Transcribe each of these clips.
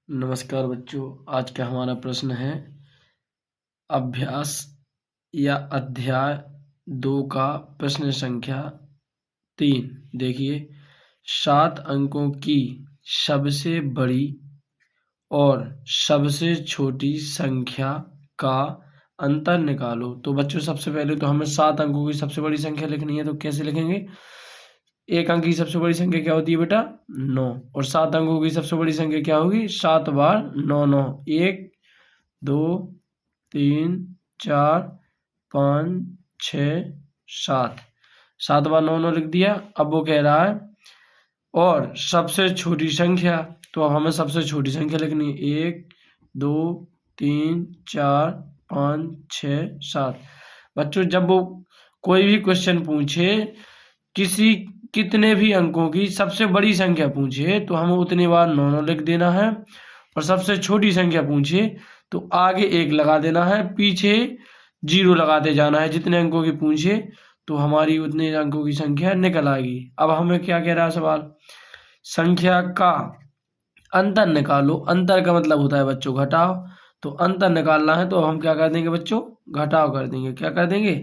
नमस्कार बच्चों, आज का हमारा प्रश्न है अभ्यास या अध्याय 2 का प्रश्न संख्या 3। देखिए, 7 अंकों की सबसे बड़ी और सबसे छोटी संख्या का अंतर निकालो। तो बच्चों, सबसे पहले तो हमें 7 अंकों की सबसे बड़ी संख्या लिखनी है। तो कैसे लिखेंगे? एक अंक की सबसे बड़ी संख्या क्या होती है बेटा? 9। और 7 अंकों की सबसे बड़ी संख्या क्या होगी? 7 बार 9 9। 1 2 3 4 5 6 7। 7 बार 9 9 लिख दिया। अब वो कह रहा है और सबसे छोटी संख्या, तो अब हमें सबसे छोटी संख्या लिखनी है। 1 2 3 4 5 6 7। बच्चों, जब वो कोई भी क्वेश्चन पूछे, कितने भी अंकों की सबसे बड़ी संख्या पूछे, तो हमें उतनी बार 9 9 लिख देना है। और सबसे छोटी संख्या पूछे तो आगे 1 लगा देना है, पीछे 0 लगाते जाना है। जितने अंकों की पूछे तो हमारी उतने अंकों की संख्या निकल आएगी। अब हमें क्या कह रहा है सवाल? संख्या का अंतर निकालो। अंतर का मतलब होता है बच्चों घटाव। तो अंतर निकालना है तो हम क्या कर देंगे बच्चों? घटाव कर देंगे। क्या कर देंगे?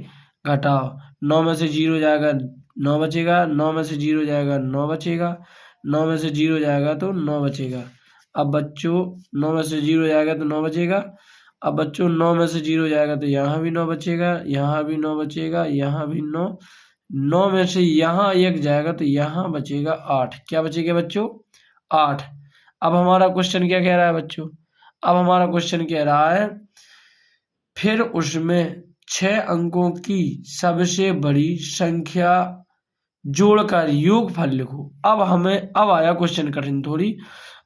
घटाव। 9 में से 0 जाएगा 9 बचेगा, 9 में से 0 जाएगा 9 बचेगा, 9 में से 0 जाएगा तो 9 बचेगा। अब बच्चों 9 में से 0 जाएगा तो 9 बचेगा। अब बच्चों 9 में से 0 जाएगा तो यहाँ भी 9 बचेगा, यहाँ भी 9 बचेगा, यहाँ भी 9। 9 में से यहाँ 1 जाएगा तो यहाँ बचेगा 8। क्या बचेगा बच्चों? 8। अब हमारा क्वेश्चन क्या कह रहा है बच्चों? अब हमारा क्वेश्चन कह रहा है फिर उसमें 6 अंकों की सबसे बड़ी संख्या जोड़कर योगफल लिखो। अब आया क्वेश्चन कठिन थोड़ी।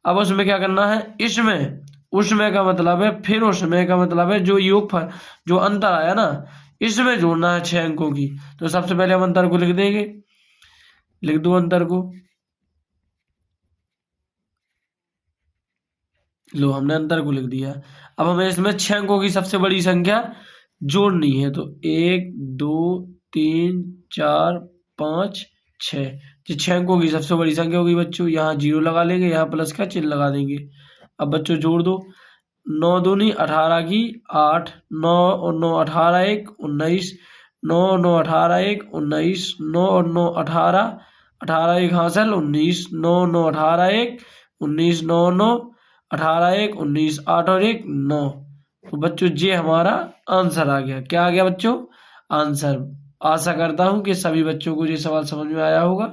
अब उसमें क्या करना है? उसमें का मतलब है, फिर उसमें का मतलब है जो योगफल, जो अंतर आया ना, इसमें जोड़ना है 6 अंकों की। तो सबसे पहले हम अंतर को लिख देंगे। लिख दो अंतर को। लो, हमने अंतर को लिख दिया। अब हमें इसमें 6 अंकों की सबसे बड़ी संख्या जोड़नी है। तो 1 2 3 4 5 6। जो 6 अंकों की सबसे बड़ी संख्या होगी बच्चों, यहाँ 0 लगा लेंगे, यहाँ प्लस का चिन्ह लगा देंगे। अब बच्चों जोड़ दो। 9 दूनी 18 की 8, 9 और 9 18 1 19, 9 और 9 18 1 19, 9 और 9 18, 18 1 हासिल 19, 9 9 18 1 19, 9 9 18 1 19, 8 और 1 9। तो बच्चों ये हमारा आंसर आ गया। क्या आ गया बच्चों? आंसर। आशा करता हूँ कि सभी बच्चों को ये सवाल समझ में आया होगा।